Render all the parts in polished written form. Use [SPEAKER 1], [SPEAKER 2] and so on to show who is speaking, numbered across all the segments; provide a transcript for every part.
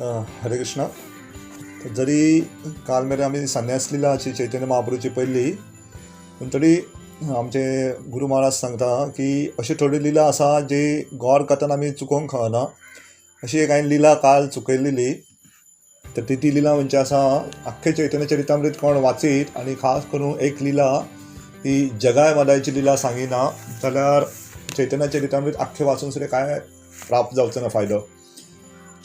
[SPEAKER 1] हरे कृष्ण. जरी काल मेरेन आमी संन्यास लिला अशी चैतन्य महाप्रभूची पयली, पूण तरी आमचे गुरू महाराज सांगता की अशी थोडी लिला आसा जी गोड कथन आमी चुकोवंक कळना. अशी एक हांवें लिला काल चुकयलेली. तर ती लिला म्हणजे आसा, अख्खे चैतन्य चरितामृत कोण वाचीत आनी खास करून एक लिला ही जगाय मदायची लिला सांगिना जाल्यार चैतन्य चरितामृत अख्खे वाचून सुद्दां काय प्राप्त जावचो ना फायदो.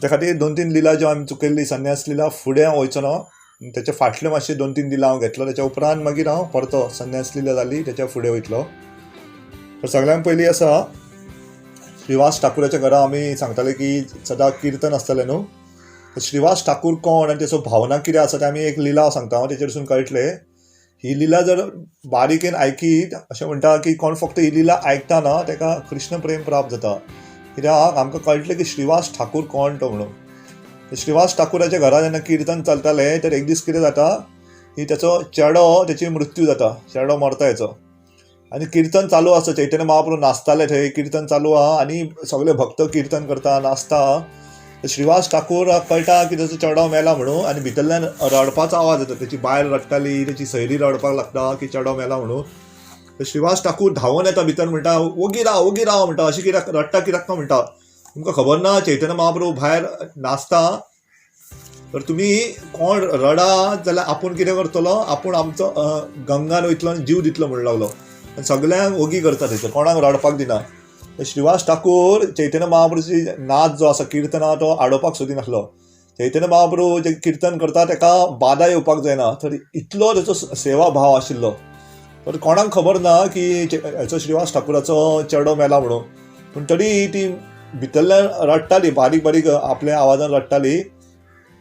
[SPEAKER 1] त्या खातीर 2-3 लिला ज्यो आमी चुकयल्ली संन्यास लिला फुडें वयचो ना. त्याच्या फाटले मातशे 2-3 लिला हांव घेतलो. त्याच्या उपरांत मागीर हांव परतो संन्यास लिला जाली त्याच्या फुडें वयतलो. तर सगळ्यांत पयलीं आसा, श्रीवास ठाकुराच्या घरा आमी सांगताले की सदां कीर्तन आसतालें न्हू. श्रीवास ठाकूर कोण आनी त्याचो भावना कितें आसा तें आमी एक लिला सांगता. हांव तेचेरसून कळटलें. ही लिला जर बारीकेन आयकीत अशें म्हणटा की कोण फक्त ही लिला आयकता तेका कृष्ण प्रेम प्राप्त जाता. कित्याक आमकां कळटलें की श्रीवास ठाकूर कोण तो म्हणून. श्रीवास ठाकुराच्या घरा जेन्ना कीर्तन चलतालें तर एक दीस कितें जाता की त्याचो चेडो तेची मृत्यू जाता. चेडो मरता हेचो आनी कीर्तन चालू आसता. चैतन्य महाप्रभू नाचताले थंय, कीर्तन चालू आहा आनी सगळे भक्त कीर्तन करता नाचता. श्रीवास ठाकूराक कळटा की तेचो चेडो मेला म्हणून आनी भितरल्यान रडपाचो आवाज येता. तेची बायल रडटाली, तेची सयरी रडपाक लागता की चेडो मेला म्हणून. श्रीवास ठाकूर धांवन येता भितर, म्हणटा ओगी राव म्हणटा. अशी कित्याक रडटा कित्याक म्हणटा तुमकां खबर ना. चैतन्य महाप्रभू भायर नाचता. तर तुमी कोण रडा जाल्यार आपूण कितें करतलो, आपूण आमचो गंगान वयतलो आनी जीव दितलो म्हणून लागलो. आनी सगळ्यांक ओगी करता थंयसर, कोणाक रडपाक दिना. श्रीवास ठाकूर चैतन्य महाप्रभूची नाच जो आसा कीर्तना तो आडोवपाक सोदिनासलो. चैतन्य महाप्रभू जे कीर्तन करता तेका बाधा येवपाक जायना. तर इतलो तेचो सेवा भाव आशिल्लो. तर कोणाक खबर ना की हेचो श्रीवास ठाकुराचो चेडो मेला म्हणून. पूण तरी ती भितरल्यान रडटाली, बारीक बारीक आपल्या आवाजान रडटाली.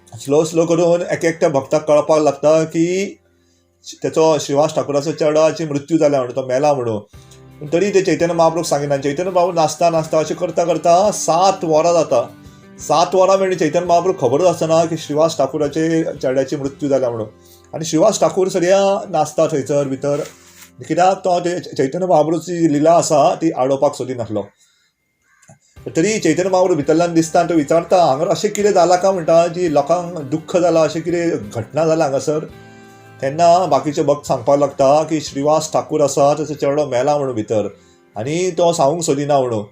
[SPEAKER 1] स्लो करून एकट्या भक्ताक कळपाक लागता की तेचो श्रीवास ठाकुराचो चेडोची मृत्यू जाल्या म्हणून, तो मेला म्हणून. पूण तरी ते चैतन्य महाप्रभूक सांगिना. चैतन्य महाप्रभू नाचता अशें करता 7 वरां जाता. 7 वरां मेळ्ळी चैतन्य महाप्रभूक खबरूच आसना की श्रीवास ठाकुराचे चेड्याची मृत्यू जाल्या म्हणून. आनी श्रीवास ठाकूर सद्या नाचता थंयसर भितर, कित्याक तो चैतन्य महाप्रभूची लिला आसा ती आडोवपाक सोदिनासलो. तरी चैतन्य महाप्रभू भितरल्यान दिसता तो विचारता हांगा अशें कितें जालां काय म्हणटा, जी लोकांक दुख्ख जालां, अशें कितें घटना जाल्या हांगासर. तेन्ना बाकीचे भक्त सांगपाक लागता की श्रीवास ठाकूर आसा तेचो चेडो मेला म्हणून भितर आनी तो सांगूंक सोदिना म्हणून.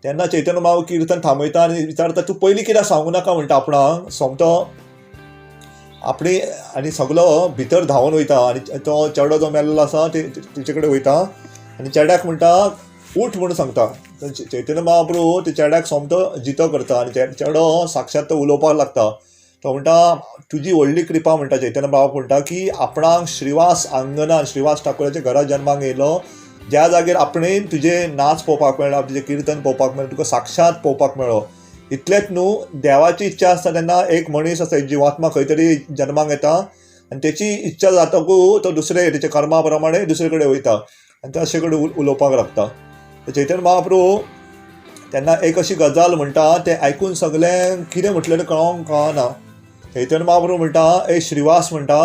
[SPEAKER 1] तेन्ना चैतन्य महाप्रभू कीर्तन थांबयता आनी विचारता तूं पयलीं कित्याक सांगूं नाका म्हणटा आपणाक. सोमतो आपणी आनी सगलो भितर धांवन वयता आनी तो चेडो जो मेल्लो आसा तेचे कडेन वयता आनी चेड्याक म्हणटा उठ म्हणून सांगता. चैतन्य महाप्रभू ते चेड्याक सोमतो जितो करता आनी चेडो साक्षात तो उलोवपाक लागता. तो म्हणटा तुजी व्हडली कृपा म्हणटा. चैतन्य महाप्रभू म्हणटा की आपणाक श्रीवास आंगणान श्रीवास ठाकुराच्या घरा जन्माक येयलो, ज्या जाग्यार आपणें तुजे नाच पळोवपाक मेळ्ळा, तुजें कीर्तन पळोवपाक मेळ्ळें, तुका साक्षात पळोवपाक मेळ्ळो. इतलेंच न्हू, देवाची इच्छा आसता तेन्ना एक मनीस आसा, एक जिवात्मा खंय तरी जन्माक येता आनी तेची इच्छा जातकूच तो दुसरे तेच्या कर्मा प्रमाणे दुसरे कडेन वयता आनी तो अशे कडेन उलोवपाक लागता. चैतन्य महाप्रभू तेन्ना एक अशी गजाल म्हणटा, तें आयकून सगळ्यांक कितें म्हटलेलें कळना. चैतन्य महाप्रभू म्हणटा ए श्रीवास म्हणटा,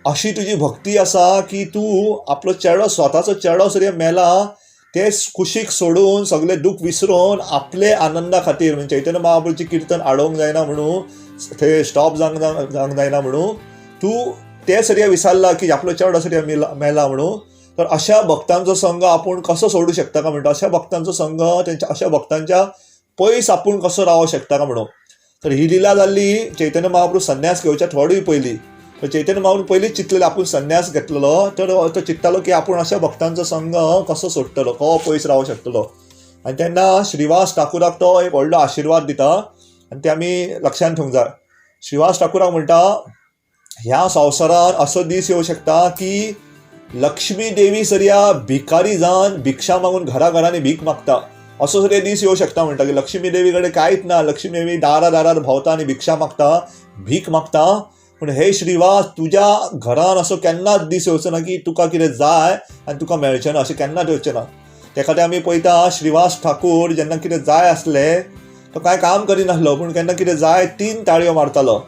[SPEAKER 1] अशी तुजी भक्ती आसा की तूं आपलो चेडो, स्वताचो चेडो सरी मेला ते कुशीक सोडून सगळें दूख विसरून आपले आनंदा खातीर, म्हणजे चैतन्य महाप्रभूची कीर्तन आडोवंक जायना म्हणून, थंय स्टॉप जावंक जायना म्हणून तूं ते सरी विसरला की आपलो चेडो सरी मेला म्हणून. तर अशा भक्तांचो संघ आपूण कसो सोडूं शकता काय म्हणटा. अशा भक्तांचो संघ, अशा भक्तांच्या पयस आपूण कसो रावूं शकता काय म्हणून. तर ही लिला जाल्ली चैतन्य महाप्रभू संन्यास घेवच्या थोडीय पयलीं. तर चैतन्य महाप्रभू पयलींच चिंतलेलें आपूण संन्यास घेतलेलो, तर तो चिंततालो की आपूण अशा भक्तांचो संघ कसो सोडटलो, कसो पयस रावूं शकतलो. आनी तेन्ना श्रीवास ठाकुराक तो एक व्हडलो आशिर्वाद दिता आनी ते आमी लक्षांत ठेवंक जाय. श्रीवास ठाकुराक म्हणटा ह्या संवसारांत असो दीस येवं शकता की लक्ष्मी देवी सरिया भिकारी जावन भिक्षा मागून घरांनी भीक मागता. असो सगळे दीस येवं शकता म्हणटा की लक्ष्मी देवी कडेन कांयच ना, लक्ष्मी देवी दारार भोंवता आनी भिक्षा मागता, भीक मागता. पूण हे श्रीवास तुज्या घरान असो केन्नाच दीस येवचो ना की तुका कितें जाय आनी तुका मेळचें ना, अशें केन्नाच येवचें ना. ते खातीर आमी पळयता श्रीवास ठाकूर जेन्ना कितें जाय आसलें तो कांय काम करिनासलो, पूण केन्ना कितें जाय 3 ताळयो मारतालो.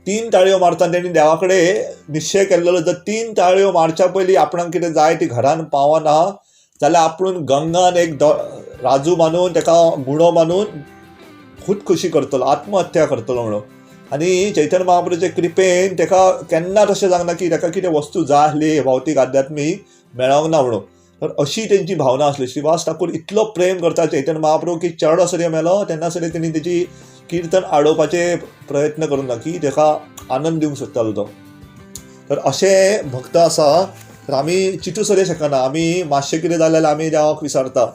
[SPEAKER 1] 3 ताळयो मारतना तेणी देवा कडेन निश्चय केल्लो जर 3 ताळयो मारच्या पयलीं आपणाक कितें जाय ती घरान पावना जाल्यार आपूण गंगान एक राजू मानून, ताका गुणो मानून खुदकुशी करतलो, आत्महत्या करतलो म्हणून. आनी चैतन्य महाप्रभूचे कृपेन ताका केन्नाच अशें जावना की ताका कितें वस्तू जाय आसली भौतीक आध्यात्मीक मेळोंक ना म्हणून. तर अशी तेंची भावना आसली. श्रीवास ठाकूर इतलो प्रेम करता चैतन्य महाप्रभू की चेडो सरी मेलो तेन्ना सरी तेणी तेची कीर्तन आडोवपाचे प्रयत्न करूंक ना की ताका आनंद दिवंक सोदतालो तो. तर अशे भक्त आसा. तर आमी चिंतू सरी शकना, आमी मातशें कितें जालें जाल्यार आमी देवाक विसरता.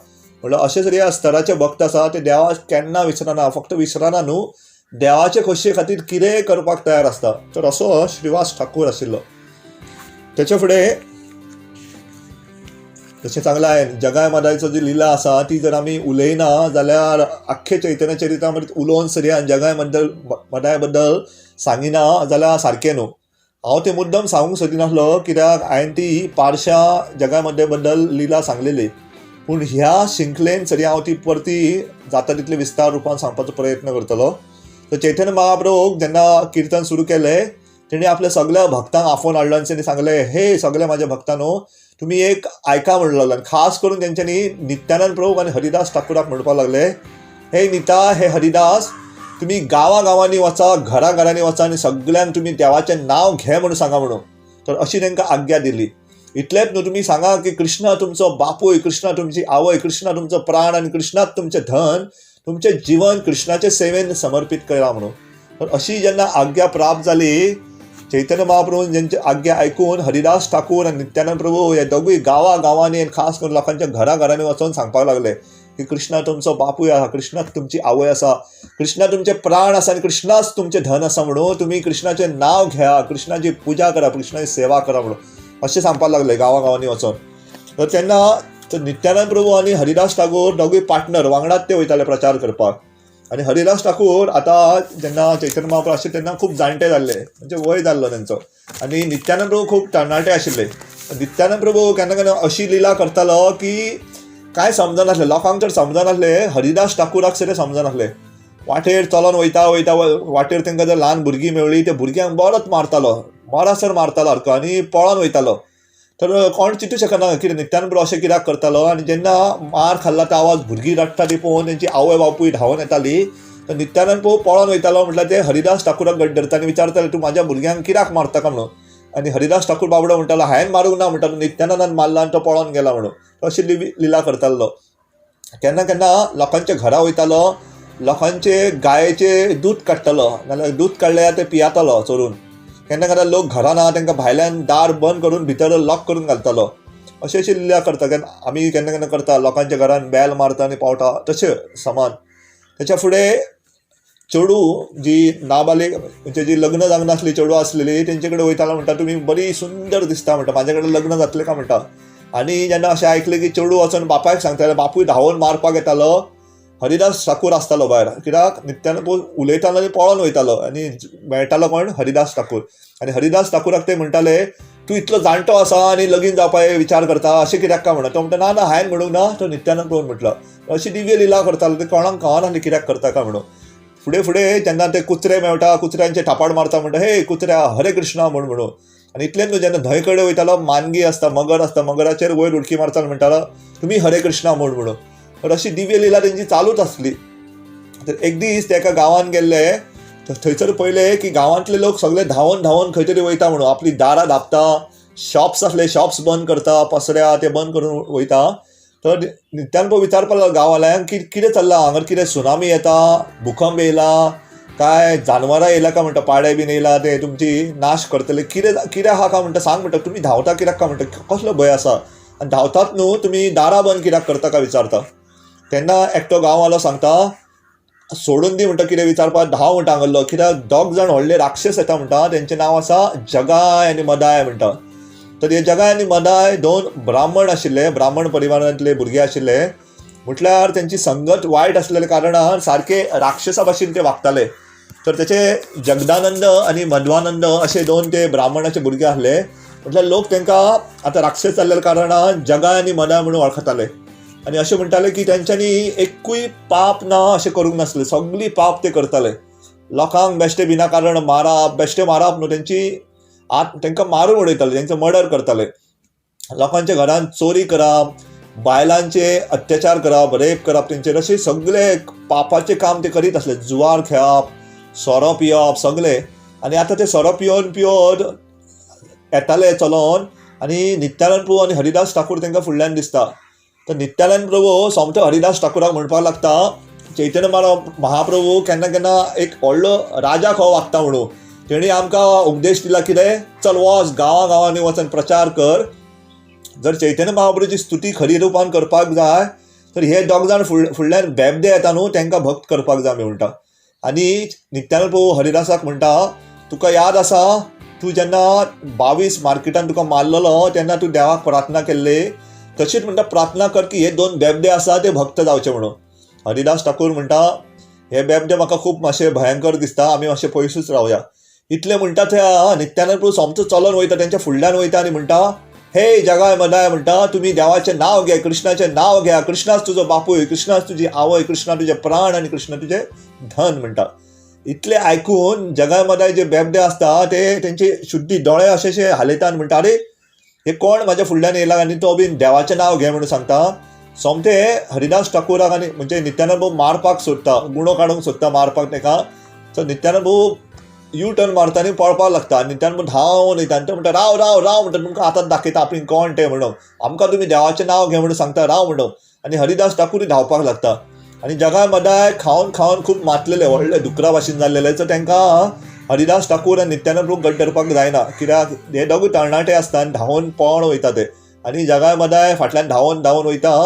[SPEAKER 1] म्हणल्यार अशे जरी स्तराचे भक्त आसा ते देवाक केन्ना विसरना. फक्त विसरना न्हू, देवाचे खोशये खातीर कितेंय करपाक तयार आसता. तर असो श्रीवास ठाकूर आशिल्लो. तेचे फुडें जशें सांगलां हांवें, जगाय मदायचो जी लिला आसा ती जर आमी उलयना जाल्यार आख्खे चैतन्य चरितामृत उलोवन सरी जगाय मदाय बद्दल सांगिना जाल्यार सारकें न्हू. हांव तें मुद्दम सांगूंक सोदिनासलो कित्याक हांवें ती पारशा जगाय मदाय बद्दल लिला सांगलेली. पूण ह्या शिंखलेन सरी हांव ती परती जाता तितले विस्तार रुपान सांगपाचो प्रयत्न करतलो. तर चैतन्य महाप्रभूक जेन्ना कीर्तन सुरू केलें तेणी आपल्या सगळ्या भक्तांक आफोवन हाडलो आनी तेणी सांगलें, हे सगळे म्हाज्या भक्तांनो, तुमी एक आयका म्हणूं लागलो. आनी खास करून तेंच्यांनी नित्यानंद प्रभू आनी हरिदास ठाकुराक म्हणपाक लागले, हे निता, हे हरिदास, तुमी गांवांनी वचा, घरांनी वचा आनी सगळ्यांक तुमी देवाचें नांव घे म्हणून सांगा म्हणून. तर अशी तांकां आज्ञा दिली. इतलेंच न्हू, तुमी सांगा की कृष्ण तुमचो बापूय, कृष्ण तुमची आवय, कृष्ण तुमचो प्राण आनी कृष्णाच तुमचें धन, तुमचें जीवन कृष्णाचे सेवेन समर्पीत करा म्हणून. तर अशी जेन्ना आज्ञा प्राप्त जाली, चैतन्य महाप्रभून जेंची आज्ञा आयकून हरिदास ठाकूर आनी नित्यानंद प्रभू हे दोगूय गांवांनी आनी खास करून लोकांच्या घरांनी वचून सांगपाक लागले की कृष्ण तुमचो बापूय आसा, कृष्णाच तुमची आवय आसा, कृष्ण तुमचे प्राण आसा आनी कृष्णाच तुमचें धन आसा म्हणून तुमी कृष्णाचें नांव घेया, कृष्णाची पुजा करा, कृष्णाची सेवा करा म्हणून अशें सांगपाक लागले गांवांनी वचून. तर तेन्ना नित्यानंद प्रभू आनी हरिदास ठाकूर दोगूय पार्टनर वांगडाच ते वयताले प्रचार करपाक. आनी हरिदास ठाकूर आतां जेन्ना चैतन्य महाप्रभू आशिल्ले तेन्ना खूब जाणटे जाल्ले, म्हणजे वय जाल्लो तेंचो. आनी नित्यानंद प्रभू खूब तरणाटे आशिल्ले. नित्यानंद प्रभू केन्ना केन्ना अशी लिला करतालो की कांय समजनासलें, लोकांक तर समजनासलें, हरिदास ठाकुराक सगळें समजनासलें. वाटेर चलोन वयता वाटेर तांकां जर ल्हान भुरगीं मेळ्ळीं त्या भुरग्यांक बरोच मारतालो, मरासर मारतालो सारको आनी पळोन वयतालो. तर कोण चिंतूं शकना कितें नित्यानंद प्रभू अशें कित्याक करतालो. आनी जेन्ना मार खाल्ला तो आवाज भुरगीं रडटा ती पळोवन तेंची आवय बापूय धांवून येताली. तर नित्यानंद प्रभू पळोन वयतालो म्हटल्यार ते हरिदास ठाकुराक गड्डरता आनी विचारताले, तूं म्हाज्या भुरग्यांक कित्याक मारता काय म्हणून. आनी हरिदास ठाकूर बाबडो म्हणटालो, हांवें मारूंक ना म्हणटालो, नित्यानंदान मारला आनी तो पळोन गेला म्हणून. अशी लिला करतालो. केन्ना केन्ना लोकांच्या घरा वयतालो, लोकांचे गायेचे दूध काडटालो, नाल्यार दूध काडल्यार ते पियातालो चोरून. केन्ना केन्ना लोक घरा ना तांकां भायल्यान दार बंद करून भितर लॉक करून घालतालो. अशी लिला करता. आमी केन्ना केन्ना करता, लोकांच्या घरान बेल मारता आनी पावता तशें समान. तेच्या फुडें चेडू जी नाबालीग म्हणजे जी लग्न जावंक नासली चेडू आसलेली तेंचे कडेन वयतालो, म्हणटा तुमी बरी सुंदर दिसता म्हणटा, म्हाजे कडेन लग्न जातलें काय म्हणटा. आनी जेन्ना अशें आयकलें की चेडू वचून बापायक सांगताले, बापूय धांवून मारपाक येतालो. हरिदास ठाकूर आसतालो भायर, कित्याक नित्यानंद उलयतालो आनी पळोन वयतालो. आनी मेळटालो कोण, हरिदास ठाकूर. आनी हरिदास ठाकुराक ते म्हणटाले, तूं इतलो जाणटो आसा आनी लगीन जावपाचें विचार करता, अशें कित्याक काय म्हणटा. तो म्हणटा, ना हांवें म्हणूंक ना, तो नित्यानंद प्रभून म्हटलो. अशी दिव्य लिला करतालो, ते कोणाक कळनासलें कित्याक करता काय म्हणून. फुडें जेन्ना ते कुत्रे मेळटा, कुत्र्यांचे थापाड मारता, म्हणटा हे कुत्र्या हरे कृष्णा म्हणून. आनी इतलेंच न्हू, जेन्ना न्हंय कडेन वयतालो, मानगी आसता, मगर आसता, मगराचेर वयर उडकी मारतालो, म्हणटालो तुमी हरे कृष्णा म्हणून. तर अशी दिव्य लिला तेंची चालूच आसली. तर एक दीस ते एका गांवांत गेल्ले, तर थंयसर पळयलें की गांवांतले लोक सगळे धांवून खंय तरी वयता म्हणून, आपली दारां धांपता, शॉप्स आसले शॉप्स बंद करता, पसऱ्या ते बंद करून वयता. तर नित्यानंद प्रभू विचारपाक लागलो गांवांतल्यान की कितें चल्लां, हांगा कितें सुनामी येता, भुकंप येयला काय, जानवरां येयला काय म्हणटा, पाडे बीन येयला ते तुमची नाश करतले, कितें आहा काय म्हणटा, सांग म्हणटा, तुमी धांवता कित्याक काय म्हणटा, कसलो भंय आसा, आनी धांवतात न्हू तुमी दारां बंद कित्याक करता काय विचारता. तेन्ना एकटो गांववालो सांगता, सोडून दी म्हणटा कितें विचारपाक, धांव म्हणटा हांगल्लो, कित्याक दोग जाण व्हडले राक्षस येता म्हणटा, तेंचें नांव आसा जगाय आनी मदाय म्हणटा. तर हे जगाय आनी मदाय दोन ब्राह्मण आशिल्ले, ब्राह्मण परिवारांतले भुरगे आशिल्ले. म्हटल्यार तेंची संगत वायट आसलेल्या कारणान सारके राक्षसा भाशेन ते वागताले. तर तेचे जगदानंद आनी मध्वानंद अशे दोन ते ब्राह्मणाचे भुरगे आसले. म्हटल्यार लोक तांकां आतां राक्षस जाल्ल्या कारणान जगाय आनी मदाय म्हणून वळखताले. आनी अशें म्हणटाले की तेंच्यांनी एकूय पाप ना अशें करूंक नासलें, सगळी पाप ते करताले. लोकांक बेश्टे बिना कारण मारप, बेश्टे मारप न्हू, तेंची तांकां मारून उडयताले, तेंचो मर्डर करताले. लोकांच्या घरांत चोरी करप, बायलांचे अत्याचार करप, रेप करप तेंचेर, अशें सगळे पापाचे काम ते करीत आसले. जुवार खेळप, सोरो पिवप सगळे. आनी आतां ते सोरो पिवन येताले चलोन, आनी नित्यानंद प्रभू आनी हरिदास ठाकूर तांकां फुडल्यान दिसता. तर नित्यानंद प्रभू सोमतो हरिदास ठाकुराक म्हणपाक लागता, चैतन्य महाप्रभू केन्ना केन्ना एक व्हडलो राजा खंय वागता म्हणून. तेणी आमकां उपदेश दिला कितें, चल वच गांवांनी वचून प्रचार कर. जर चैतन्य महाप्रभूची स्तुती खरी रुपान करपाक जाय तर हे दोग जाण फुडल्यान बेबदे येता न्हू, तांकां भक्त करपाक जाय म्हणटा. आनी नित्यानंद प्रभू हरिदासाक म्हणटा, तुका याद आसा तूं जेन्ना 22 मार्केटान तुका मारलेलो तेन्ना तूं देवाक प्रार्थना केल्ली, तशीच म्हणटा प्रार्थना कर की हे 2 बेबदे आसा ते भक्त जावचे म्हणून. हरिदास ठाकूर म्हणटा, हे बेबदे म्हाका खूब मातशे भयंकर दिसता, आमी मातशे पयसूच रावया. इतले म्हणटा थंय नित्यानंद प्रभू सोमतो चलोन वयता, तेंच्या फुडल्यान वयता आनी म्हणटा, हे जगाय मदाय म्हणटा, तुम्ही देवाचें नांव घे, कृष्णाचें नांव घ्या, कृष्णाच तुजो बापूय, कृष्णाच तुजी आवय, कृष्णा तुजे प्राण आनी कृष्ण तुजें धन म्हणटा. इतले आयकून जगाय मदाय जे बेबदे आसता ते तेंचे शुद्धी दोळे अशेशे हालयता आनी म्हणटा, अरे हे कोण म्हाज्या फुडल्यान येयला आनी तो बीन देवाचें नांव घे म्हणून सांगता. सोमते हरिदास ठाकुराक आनी म्हणजे नित्यानंद प्रभू मारपाक सोदता, गुणो काडूंक सोदता मारपाक ताका. सो नित्यानंद प्रभू यू टर्न मारता आनी पळपाक लागता. नित्यानंद प्रभू धांवन वयता आनी तो म्हणटा, राव राव राव म्हणटा, तुमकां आतां दाखयता आपली कोण ते म्हणून, आमकां तुमी देवाचें नांव घे म्हणून सांगता, राव म्हणून. आनी हरिदास ठाकूरूय धांवपाक लागता. आनी जगाय मदाय खावन खावन खूब मातलेले, व्हडले दुकरा भाशेन जाल्लेले. सो तांकां हरिदास ठाकूर आनी नित्यानंद प्रभू घट धरपाक जायना, कित्याक हे दोगूय तरणाटे आसता आनी धांवन पळोवन वयता ते. आनी जगाय मदाय फाटल्यान धांवन धांवन वयता,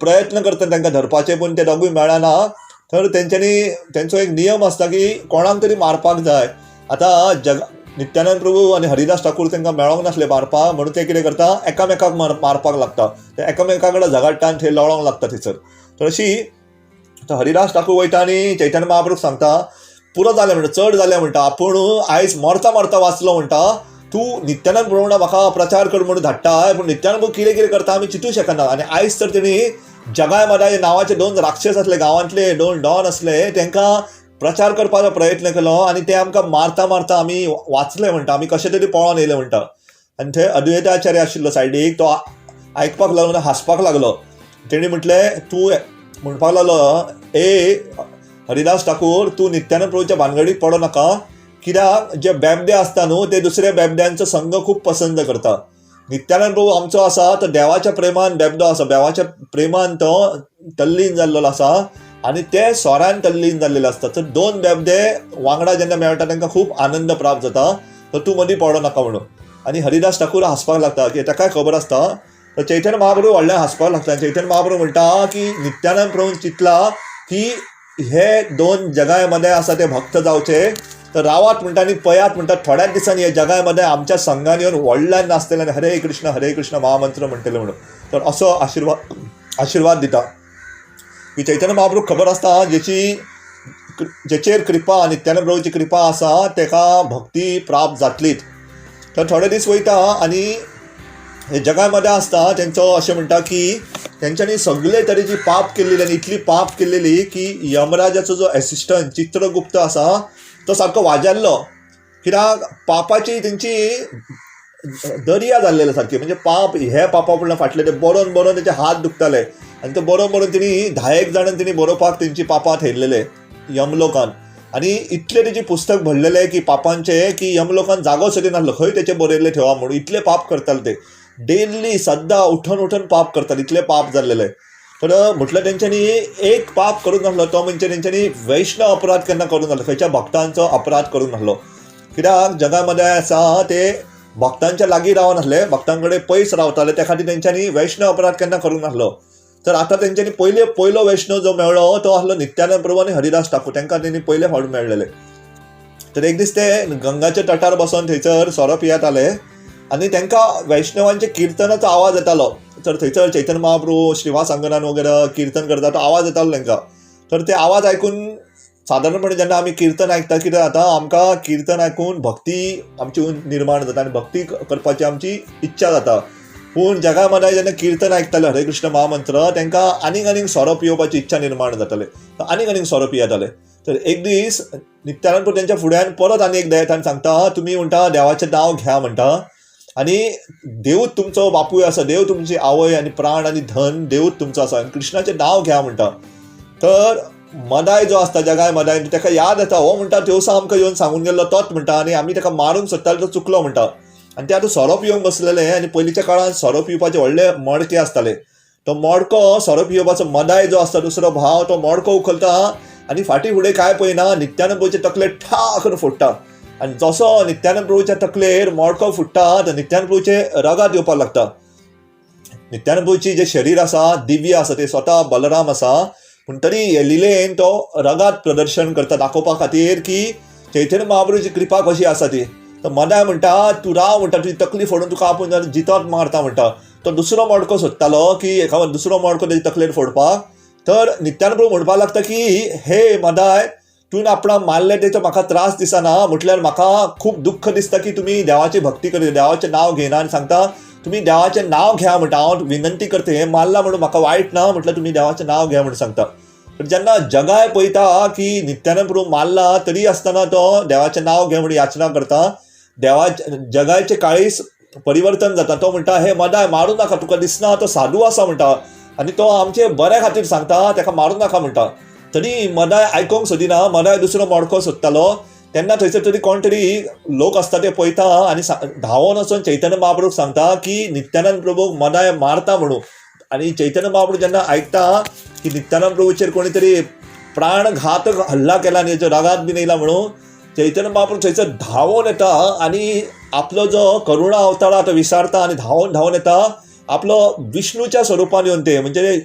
[SPEAKER 1] प्रयत्न करता तांकां धरपाचे, पूण ते दोगूय मेळना. तर तेंचो एक नियम आसता की कोणाक तरी मारपाक जाय. आतां नित्यानंद प्रभू आनी हरिदास ठाकूर तांकां मेळोंक नासले मारपाक, म्हणून ते कितें करता, एकामेकाक मारपाक लागता. ते एकामेका कडेन झगडटा आनी थंय लडोंक लागता थंयसर. तर अशी हरिदास ठाकूर वयता आनी चैतन्य महाप्रभूक सांगता, पुरो जालें म्हणटा, चड जालें म्हणटा, आपूण आयज मरता मरता वाचलो म्हणटा, तूं नित्यानंद प्रभू म्हाका प्रचार कर म्हणून धाडटा, पूण नित्यानंद प्रभू कितें कितें करता आमी चिंतूंक शकना. आनी आयज तर तेणी जगाय मदाय नांवाचे 2 राक्षस आसले, गांवांतले 2 डॉन आसले, तांकां प्रचार करपाचो प्रयत्न केलो आनी ते आमकां मारता मारता आमी वाचले म्हणटा, आमी कशे तरी पळोवन येयले म्हणटा. आनी थंय अद्वैताचार्य आशिल्लो सायडीक, तो आयकपाक लागलो, हांसपाक लागलो. तेणी म्हटलें, तूं म्हणपाक लागलो, ए हरिदास ठाकूर, तूं नित्यानंद प्रभूच्या भानगडीक पडो नाका, कित्याक जे बेबदे आसता न्हू ते दुसऱ्या बेबद्यांचो संग खूब पसंद करता. नित्यानंद प्रभू आमचो आसा तो देवाच्या प्रेमान बेबदो आसा, देवाच्या प्रेमान तो तल्लीन जाल्लो आसा आनी ते सोऱ्यान तल्लीन जाल्लेले आसता. तर 2 बेबदे वांगडा जेन्ना मेळटा तांकां खूब आनंद प्राप्त जाता. तर तूं मदीं पडो नाका म्हणून. आनी हरिदास ठाकूर हांसपाक लागता, की ताकाय खबर आसता. तर चैतन्य महाप्रभू व्हडल्यान हांसपाक लागता. चैतन्य महाप्रभू म्हणटा की नित्यानंद प्रभून चिंतला की हे 2 जगाय मदाय आसा ते भक्त जावचे, तर रावात म्हणटा आनी पयात म्हणटा, थोड्याच दिसांनी हे जगाय मदाय आमच्या संघान येवन व्हडल्यान नाचतले आनी हरे कृष्ण महामंत्र म्हणटले म्हणून. तर असो आशिर्वाद दिता. की चैतन्य महाप्रभूक खबर आसता, जेचेर कृपा नित्यानंद प्रभूची कृपा आसा ताका भक्ती प्राप्त जातलीच. तर थोडे दीस वयता आनी हे जगाय मदाय आसता तेंचो अशें म्हणटा की तेंच्यांनी सगळे तरेची पाप केल्लेली आनी इतली पाप केल्लेली की यमराजाचो जो एसिस्टंट चित्रगुप्त आसा तो सारको वाजाल्लो, कित्याक पापाची तेंची दर्या जाल्लेले सारकी. म्हणजे पाप, हे पापा फुडल्यान फाटले ते बरोवन बरोवन तेचे हात दुखताले आनी ते बरोवन बरोवन तेणी 10 जाणांनी तेणी बरोवपाक तेंची पापां थेयल्लेले यमलोकान. आनी इतले तेची पुस्तक भरलेले की पापांचे, की यमलोकान जागो सोदी नासलो खंय तेचे बरयल्ले ठेवप म्हणून. इतले पाप करताले ते, डेली सद्दां उठून पाप करताले, इतले पाप जाल्लेले. तर म्हटल्यार तेंच्यांनी एक पाप करूंक नासलो, तो म्हणजे तेंच्यांनी वैष्णव अपराध केन्ना करूंक नासलो, खंयच्या भक्तांचो अपराध करूंक नासलो. कित्याक जगा मदाय आसा ते भक्तांच्या लागीं रावनासले, भक्तां कडेन पयस रावताले, त्या खातीर तेंच्यांनी वैष्णव अपराध केन्ना करूंक नासलो. तर आतां तेंच्यांनी पयलो वैष्णव जो मेळ्ळो तो आसलो नित्यानंद प्रभू आनी हरिदास ठाकूर. तांकां तेणी पयले फावट मेळ्ळेले. तर एक दीस ते गंगाच्या तटार बसून थंयसर सोरो पियेताले आनी तांकां वैष्णवांचे किर्तनाचो आवाज येतालो. तर थंयसर चैतन्य महाप्रभू श्रीवास अंगनान वगैरे किर्तन करता तो आवाज येतालो तांकां. तर ते आवाज आयकून सादारणपणे जेन्ना आमी किर्तन आयकता कितें जाता, आमकां किर्तन आयकून भक्ती आमची निर्माण जाता आनी भक्ती करपाची आमची इच्छा जाता. पूण जगा मदाय जेन्ना किर्तन आयकताले हरे कृष्ण महामंत्र, तांकां आनीक सोरो पियोवपाची इच्छा निर्माण जाताले, आनीक सोरो पियेताले. तर एक दीस नित्यानंद प्रभू तेंच्या फुड्यान परत आनी एकदां येता आनी सांगता, तुमी म्हणटा देवाचें नांव घ्या म्हणटा, आणि देवूच तुमचो बापूय आसा, देव तुमची आवय आनी प्राण आनी धन देवूच तुमचो आसा आनी कृष्णाचें नांव घ्या म्हणटा. तर मदाय जो आसता जगाय मदाय ताका याद येता, हो म्हणटा देवसा आमकां येवन सांगून गेल्लो तोच म्हणटा आनी आमी ताका मारूंक सोदताले तो चुकलो म्हणटा. आनी ते आतां सोरो पिवंक बसलेले आनी पयलींच्या काळांत सोरो पिवपाचे व्हडले मडके आसताले. तो मडको सोरो पिवपाचो मदाय जो आसता दुसरो भाव तो मडको उखलता आनी फाटीं फुडें काय पळयना नित्यानंद प्रभूचे तकले ठा करून फोडटा. आनी जसो नित्यानंद प्रभूच्या तकलेर मडको फुट्टा तर नित्यानंद प्रभूचे रगात येवपाक लागता. नित्यानंद प्रभूची जे शरीर आसा दिव्य आसा ते स्वता बलराम आसा, पूण तरी हे लिलेन तो रगात प्रदर्शन करता दाखोवपा खातीर की चैतन्य महाप्रभूची कृपा कशी आसा ती. तर मदाय म्हणटा तूं राव म्हणटा, तुजी तकली फोडून तुका आपूण जितोत मारता म्हणटा. तो दुसरो मडको सोदतालो की एका दुसरो मडको तेजे तकलेर फोडपाक. तर नित्यानंद प्रभू म्हणपाक लागता की हे मदाय तुवें आपणाक मारलें तेचो म्हाका त्रास दिसना, म्हटल्यार म्हाका खूब दुख्ख दिसता की तुमी देवाची भक्ती करीत, देवाचें नांव घेयना आनी सांगता तुमी देवाचें नांव घ्या म्हणटा. हांव विनंती करता, हें मारला म्हणून म्हाका वायट ना, म्हटल्यार तुमी देवाचें नांव घ्या म्हणून सांगता. तर जेन्ना जगाय पळयता की नित्यानंद प्रभू मारला तरी आसतना तो देवाचें नांव घे म्हणून याचना करता, जगाचे काळीस परिवर्तन जाता. तो म्हणटा हे मदाय मारूं नाका, तुका दिसना तो साधू आसा म्हणटा आनी तो आमचे बऱ्या खातीर सांगता, ताका मारूं नाका म्हणटा. तरी मदाय आयकूंक सोदिना, मदाय दुसरो मडको सोदतालो. तेन्ना थंयसर तरी कोण तरी लोक आसता ते पळयता आनी धांवून वचून चैतन्य महाप्रभूक सांगता की नित्यानंद प्रभूक मदाय मारता म्हणून. आनी चैतन्य महाप्रभू जेन्ना आयकता की नित्यानंद प्रभूचेर कोणी तरी प्राणघातक हल्ला केला आनी हेजो रगात बीन येयला म्हणून चैतन्य महाप्रभू थंयसर धांवून येता आनी आपलो जो करुणा अवतार तो विसारता आनी धांवून येता. आपलो विष्णूच्या स्वरुपान येवन ते म्हणजे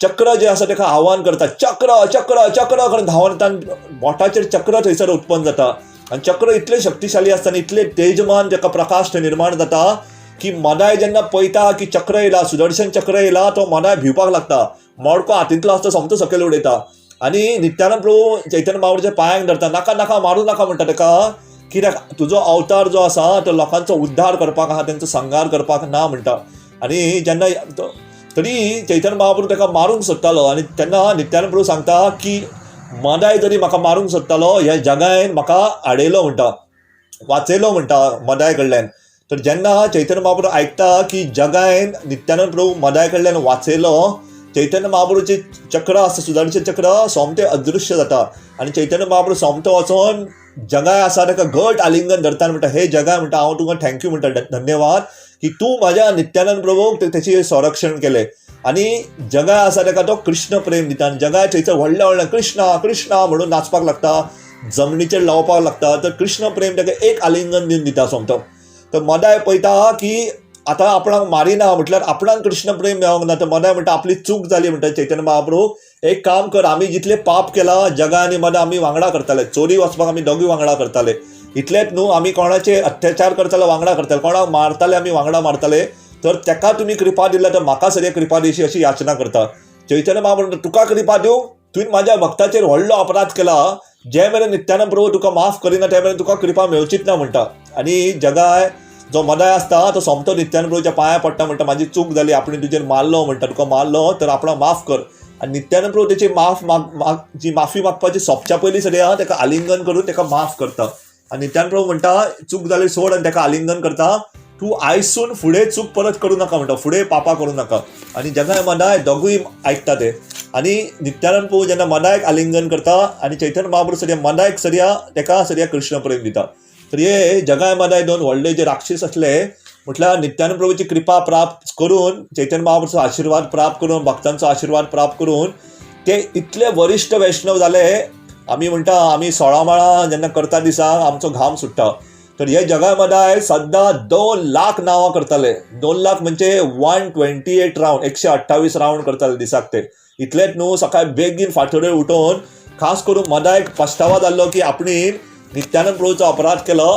[SPEAKER 1] चक्र जे आसा ताका आव्हान करता, चक्र चक्र चक्र करून धांवून येता आनी बोटाचेर चक्र थंयसर उत्पन्न जाता. आनी चक्र इतलें शक्तिशाली आसता आनी इतलें तेजमान ताका प्रकाश निर्माण जाता की मदाय जेन्ना पळयता की चक्र येयला, सुदर्शन चक्र येयला, तो मदाय भिवपाक लागता. मडको हातींतलो आसता सोमतो सकयल उडयता आनी नित्यानंद प्रभू चैतन्य महाप्रभूच्या पांयांक धरता, नाका नाका मारूं नाका म्हणटा ताका, कित्याक तुजो अवतार जो आसा तो लोकांचो उद्धार करपाक आहा, तेंचो संहार करपाक ना म्हणटा. आनी जेन्ना तरी चैतन्य महाप्रभू ताका मारूंक सोदतालो आनी तेन्ना नित्यानंद प्रभू सांगता की मदाय जरी म्हाका मारूंक सोदतालो ह्या जगायन म्हाका आडयलो म्हणटा, वाचयलो म्हणटा मदाय कडल्यान. तर जेन्ना चैतन्य महाप्रभू आयकता की जगायन नित्यानंद प्रभू मदाय कडल्यान वाचयलो, चैतन्य महाप्रभूचे चक्र आसा सुदर्शन चक्र सोमतें अदृश्य जाता आनी चैतन्य महाप्रभू सोमतो वचोन जगाय आसा ताका घट आलिंगन धरता आनी म्हणटा हे जगाय म्हणटा हांव तुका थँक्यू म्हणटा, धन्यवाद की तूं म्हाज्या नित्यानंद प्रभूक तेची संरक्षण केलें. आनी जगाय आसा ताका तो कृष्ण प्रेम दिता आनी जगाय थंयसर व्हडल्या व्हडल्या कृष्णा कृष्णा म्हणून नाचपाक लागता, जमनीचेर लावपाक लागता. तर कृष्ण प्रेम ताका एक आलिंगन दिवन दिता सोमतो. तर मदाय पळयता की आतां आपणाक मारिना म्हटल्यार आपणाक कृष्ण प्रेम मेळोंक ना. तर मदाय म्हणटा आपली चूक जाली म्हणटा चैतन्य महाप्रभू, एक काम कर, आमी जितले पाप केला जगा आनी मदाय आमी वांगडा करताले, चोरी वचपाक आमी दोगूय वांगडा करताले, इतलेंच न्हू आमी कोणाचे अत्याचार करताले वांगडा करताले, कोणाक मारताले आमी वांगडा मारताले. तर ताका तुमी कृपा दिल्या तर म्हाका सगळे कृपा दिवची अशी याचना करता. चैतन्य महाप्रभू तुका कृपा दिवं, तुवें म्हाज्या भक्ताचेर व्हडलो अपराध केला, जे मेरेन नित्यानंद प्रभू तुका माफ करिना ते मेरेन तुका कृपा मेळचीच ना म्हणटा. आनी जगाय जो मदाय आसता तो सोमतो नित्यानंद प्रभूच्या पांयां पडटा, म्हणटा म्हाजी चूक जाली, आपणें तुजेर मारलो म्हणटा, तुका मारलो तर आपणाक माफ कर. आनी नित्यानंद प्रभू तेची जी माफी मागपाची सोंपच्या पयलीं सगळें आहा ताका आलिंगन करून ताका माफ करता. आनी नित्यानंद प्रभू म्हणटा चूक जाली सोड आनी ताका आलिंगन करता, तूं आयसून फुडें चूक परत करूं नाका म्हणटा, फुडें पापा करूं नाका. आनी जगाय मदाय दोगूय आयकता ते. आनी नित्यानंद प्रभू जेन्ना मदायक आलिंगन करता आनी चैतन्य महाप्रभू सद्या मदायक सद्या ताका सद्या कृष्ण प्रेम दिता. तर हे जगाय मदाय दोन व्हडले जे राक्षस आसले म्हटल्यार नित्यानंद प्रभूची कृपा प्राप्त करून, चैतन्य महाप्रभूचो आशिर्वाद प्राप्त करून, भक्तांचो आशिर्वाद प्राप्त करून ते इतले वरिश्ठ वैष्णव जाले. आमी म्हणटा आमी 16 माळा जेन्ना करता दिसा आमचो घाम सुट्टा. तर हे जगाय मदाय सद्दां 2 लाख नांवां करताले. 2 लाख म्हणजे 128 रावंड, 128 रावंड करताले दिसाक. ते इतलेंच न्हू, सकाळी बेगीन फांतोडेर उठोवन खास करून मदायक पश्चावा जाल्लो की आपणी नित्यानंद प्रभूचो अपराध केलो.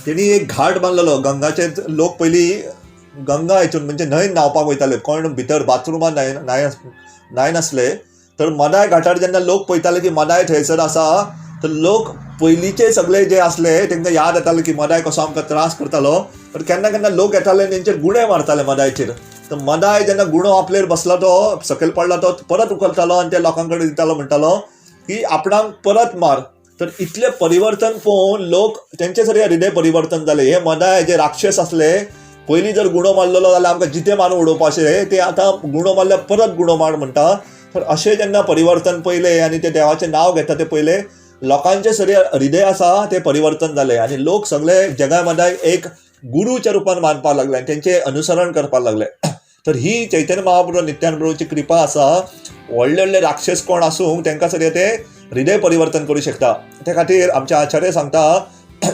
[SPEAKER 1] तेणी एक घाट बांदलेलो गंगाचे. लोक पयलीं गंगा हितून म्हणजे न्हंयन न्हांवपाक वयताले, कोण भितर बाथरुमान न्हाय नासले. तर मदाय घाटार जेन्ना लोक पळयताले की मदाय थंयसर आसा, तर लोक पयलींचे सगळे जे आसले तांकां याद येताले की मदाय कसो आमकां त्रास करतालो. तर केन्ना केन्ना लोक येताले तेंचेर गुणे मारताले मदायचेर. तर मदाय जेन्ना गुणो आपलेर बसला तो सकयल पडला तो परत उखलतालो आनी त्या लोकां कडेन दितालो, म्हणटालो की आपणाक परत मार. तर इतले परिवर्तन पळोवन लोक तेंचे सगळे हृदय परिवर्तन जाले. हे मदां जे राक्षस असले पयलीं जर गुणो मारलेलो जाल्यार आमकां जिते मारून उडोवपाचे, ते आतां गुणो मारल्यार परत गुणो मार म्हणटा. तर अशें जेन्ना परिवर्तन पयले आनी ते देवाचें नांव घेता ते पयले, लोकांचे सगळे हृदय आसा ते परिवर्तन जाले आनी लोक सगळे जगा मदां एक गुरूच्या रुपान मानपाक लागले आनी तेंचे अनुसरण करपाक लागले. तर ही चैतन्य महाप्रभू नित्यानंद प्रभूची कृपा आसा. व्हडले व्हडले राक्षस कोण आसूं तांकां सगळे ते हृदय परिवर्तन करूं शकता. त्या खातीर आमचे आचार्य सांगता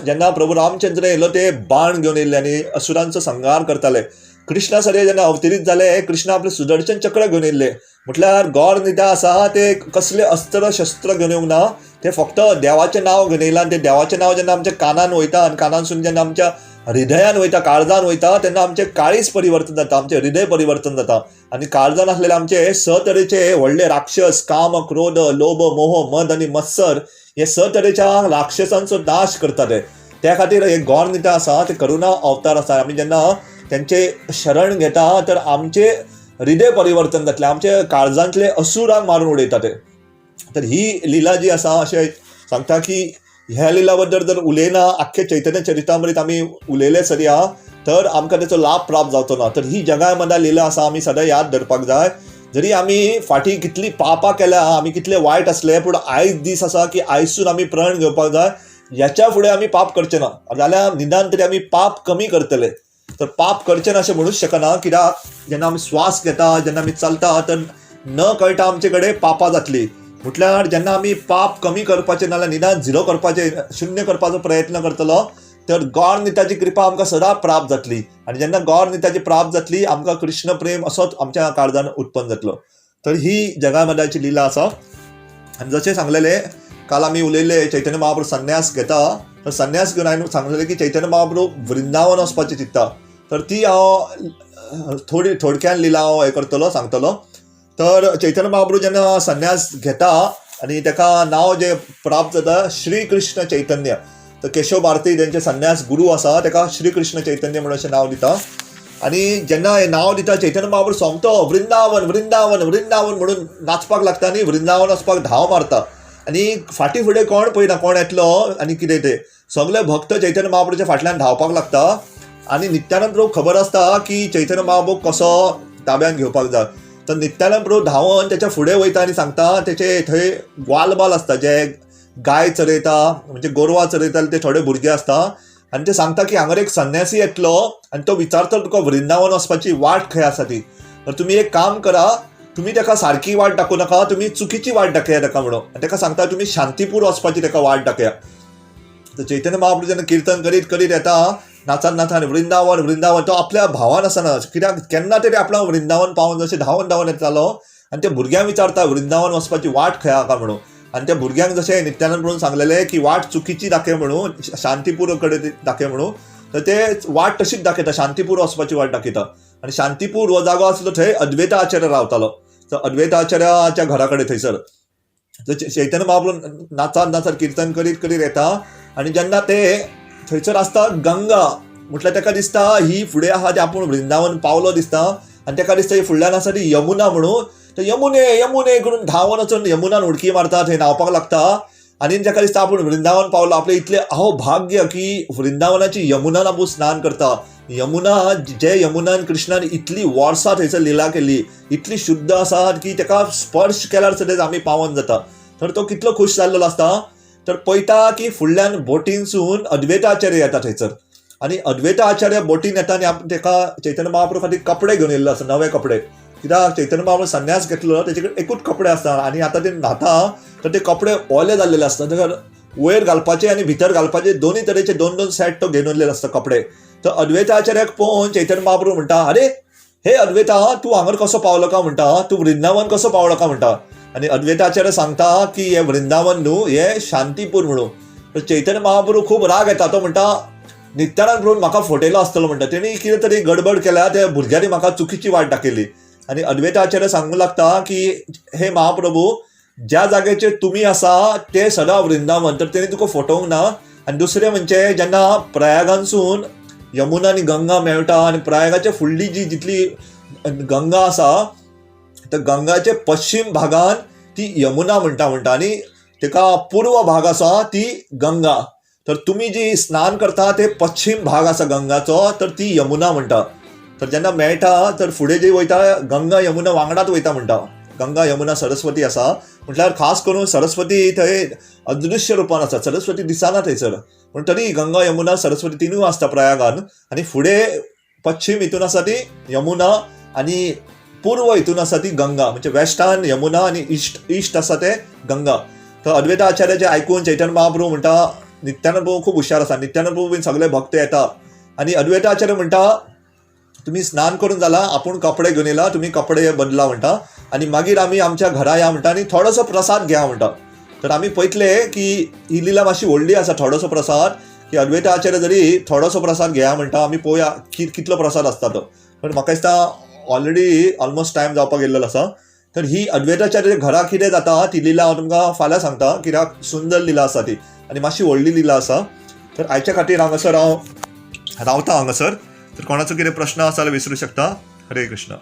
[SPEAKER 1] जेन्ना प्रभू रामचंद्र येयलो ते बाण घेवन येयल्ले आनी असुरांचो संहार करताले. कृष्णा सगळे जेन्ना अवतरीत जाले, कृष्णा आपले सुदर्शन चक्र घेवन येयल्ले. म्हटल्यार गौर निता आसा ते कसले अस्त्र शस्त्र घेवन येवंक ना, ते फक्त देवाचें नांव घेवन येयलां. आनी ते देवाचें नांव जेन्ना आमच्या कानान वयता आनी कानानसून जेन्ना आमच्या हृदयान वयता, काळजान वयता, तेन्ना आमचें काळीज परिवर्तन जाता, आमचें हृदय परिवर्तन जाता. आनी काळजान आसलेले आमचे तरेचे व्हडले राक्षस काम, क्रोध, लोभ, मोह, मद आनी मत्सर हे तरेच्या राक्षसांचो नाश करता ते. त्या खातीर हे गौर निता आसा ते करुणा अवतार आसा. आमी जेन्ना तेंचे शरण घेता तर आमचे हृदय परिवर्तन जातले, आमचे काळजांतले असुरांक मारून उडयता ते. तर ही लिला जी आसा अशें सांगता की ह्या लिला बद्दल जर उलयना, आख्खे चैतन्य चरितामृत आमी उलयले सरी तर आमकां तेचो लाभ प्राप्त जावचो ना. तर ही जगा मदां लिला आसा आमी सदां याद धरपाक जाय. जरी आमी फाटीं कितली पापां केल्या, आमी कितले वायट असले, पूण आयज दीस आसा की आयजसून आमी प्रण घेवपाक जाय. ह्याच्या फुडें आमी पाप करचे ना, जाल्यार निदान तरी आमी पाप कमी करतले. तर पाप करचें ना अशें म्हणूच शकना, कित्याक जेन्ना आमी स्वास घेता, जेन्ना आमी चलता, तर न कळटा आमचे कडेन पापां जातली. म्हटल्यार जेन्ना आमी पाप कमी करपाचे नाल्यार निदान झिरो करपाचे, शून्य करपाचो प्रयत्न करतलो, तर गौर निताची कृपा आमकां सदांच प्राप्त जातली. आनी जेन्ना गौर निताची प्राप्त जातली, आमकां कृष्ण प्रेम असोच आमच्या काळजान उत्पन्न जातलो. तर ही जगामदाची लिला आसा. आनी जशें सांगलेलें काल आमी उलयले चैतन्य महाप्रभू संन्यास घेता, तर संन्यास घेवन हांवें सांगलेलें की चैतन्य महाप्रभू वृंदावन वचपाचें चिंतता. तर ती हांव थोडक्यान लिला हांव हें करतलो, सांगतलो. तर चैतन्य महाप्रभू जेन्ना संन्यास घेता आनी ताका नांव जें प्राप्त जाता श्री कृष्ण चैतन्य, तर केशव भारती तेंचे संन्यास गुरू आसा, ताका श्री कृष्ण चैतन्य म्हणून अशें नांव दिता. आनी जेन्ना हें नांव दिता चैतन्य महाप्रभू सोमतो वृंदावन वृंदावन वृंदावन म्हणून नाचपाक लागता आनी वृंदावन वचपाक धांव मारता. आनी फाटीं फुडें कोण पळयना कोण येतलो आनी कितें तें, सगळे भक्त चैतन्य महाप्रभूच्या फाटल्यान धांवपाक लागता. आनी नित्यानंद प्रभू खबर आसता की चैतन्य महाप्रभू कसो ताब्यान घेवपाक जाय. तर नित्यानंद प्रभू धांवन तेच्या फुडें वयता आनी सांगता तेचे थंय ग्वालबाल आसता जे गाय चरयता, म्हणजे गोरवां चरयताले ते थोडे भुरगे आसता. आनी ते सांगता की हांगर एक संन्यासी येतलो आनी तो विचारता तुका वृंदावन वचपाची वाट खंय आसा ती. तर तुमी एक काम करा, तुमी ताका सारकी वाट दाखोव नाका, तुमी चुकीची वाट दाखया ताका म्हणून. आनी ताका सांगता तुमी शांतीपूर वचपाची ताका वाट दाखया. तर चैतन्य महाप्रभू जेन्ना कीर्तन करीत करीत येता नाचान नाचान वृंदावन वृंदावन, तो आपल्या भावान आसना, कित्याक केन्ना तरी आपल्या वृंदावन पावून जशें धांवन धांवन येतालो आनी त्या भुरग्यांक विचारता वृंदावन वचपाची वाट खंय आसा म्हणून. आनी त्या भुरग्यांक जशें नित्यानंद प्रभून सांगलेलें की वाट चुकीची दाखय म्हणून, शांतीपूर कडेन दाखय म्हणून, तर ते वाट तशीच दाखयता, शांतीपूर वचपाची वाट दाखयता. आनी शांतीपूर हो जागो आसलो थंय अद्वैत आचार्य रावतालो. तर अद्वैत आचार्याच्या घरा कडेन थंयसर चैतन्य महाप्रभू नाचान नाचान कीर्तन करीत करीत येता. आनी जेन्ना ते थंयसर आसता गंगा, म्हटल्यार ताका दिसता ही फुडें आहा ते आपूण वृंदावन पावलो दिसता. आनी ताका दिसता ही फुडल्यान आसा ती यमुना म्हणून. तर यमुने यमुने करून धांवन वचून यमुनान उडकी मारता, थंय न्हांवपाक लागता. आनी ताका दिसता आपूण वृंदावन पावलो, आपले इतले अहो भाग्य की वृंदावनाची यमुनान आपूण स्नान करता. यमुना जे यमुनान कृष्णान इतली वर्सां थंयसर लिला केली, इतली शुद्ध आसा की ताका स्पर्श केल्यार सदांच आमी पावन जाता. तर तो कितलो खूश जाल्लो आसता. तर पळयता की फुडल्यान बोटीनसून अद्वैत आचार्य येता थंयसर. आनी अद्वैत आचार्य बोटीन येता आनी ताका चैतन्य महाप्रभू खातीर कपडे घेवन येयल्ले आसता, नवे कपडे. कित्याक चैतन्य महाप्रभू संन्यास घेतलो तेचे कडेन एकूच कपडे आसता आनी आतां ते न्हाता तर ते कपडे ओले जाल्लेले आसता. ताका वयर घालपाचे आनी भितर घालपाचे दोनी तरेचे दोन दोन सेट तो घेवन येयल्ले आसता कपडे. तर अद्वैत आचार्याक पळोवन चैतन्य महाप्रभू म्हणटा, अरे हे अद्वैता तूं हांगर कसो पावलो का म्हणटा, तूं वृंदावन कसो पावलो का म्हणटा. आनी अद्वैत आचार्य सांगता की हे वृंदावन न्हू, हे शांतीपूर म्हणून. तर चैतन्य महाप्रभू खूब राग येता. तो म्हणटा नित्यानंद प्रभून म्हाका फटयलो आसतलो म्हणटा, तेणी कितें तरी गडबड केल्या, त्या भुरग्यांनी म्हाका चुकीची वाट दाखयली. आनी अद्वैत आचार्य सांगूंक लागता की हे महाप्रभू ज्या जाग्याचेर तुमी आसा ते सदां वृंदावन, तर तेणी तुका फटोवंक ना. आनी दुसरें म्हणजे जेन्ना प्रयागांसून यमुना आनी गंगा मेळटा आनी प्रयागाच्या फुडली जी जितली गंगा आसा तर गंगाचे पश्चिम भागान ती यमुना म्हणटा. आनी तेका पूर्व भाग आसा ती गंगा. तर तुम्ही जी स्नान करता ते पश्चिम भाग आसा गंगाचो, तर ती यमुना म्हणटा. तर जेन्ना मेळटा तर फुडें जी वयता गंगा यमुना वांगडाच वयता म्हणटा. गंगा यमुना सरस्वती आसा म्हटल्यार खास करून सरस्वती थंय अदृश्य रुपान आसा. सरस्वती दिसना थंयसर, पूण तरी गंगा यमुना सरस्वती तिनूय आसता प्रयागान. आनी फुडें पश्चिम हितून आसा ती यमुना आणि पूर्व हितून आसा ती गंगा. म्हणजे वेस्टान यमुना आणि ईस्ट आसा ते गंगा. तर अद्वैत आचार्याचे आयकून चैतन्य महाप्रभू म्हणटा, नित्यानंद प्रभू खूब हुशार आसा, नित्यानंद प्रभू बीन सगळे भक्त येता आणि अद्वैत आचार्य म्हणटा तुम्ही स्नान करून जाला, आपूण कपडे घेवन येयला, तुम्ही कपडे बदला म्हणटा आणि मागीर आमी आमच्या घरा या म्हणटा आणि थोडोसो प्रसाद घ्या म्हणटा. तर आमी पळयतले की ही लिला मातशी व्हडली आसा. थोडोसो प्रसाद की अद्वैत आचार्य जरी थोडोसो प्रसाद घेया म्हणटा, आमी पळोवया कितलो प्रसाद आसता तो. पण म्हाका दिसता ऑलरेडी ऑलमोस्ट टायम जावपाक गेल्लो आसा. तर ही अद्वैताचार्य घरा कितें जाता ती लिला हांव तुमकां फाल्यां सांगता, कित्याक सुंदर लिला आसा ती आनी मातशी व्हडली लिला आसा. तर आयच्या खातीर हांगासर हांव रावता हांगासर. तर कोणाचो कितें प्रश्न आसा जाल्यार विचारूं शकता. हरे कृष्ण.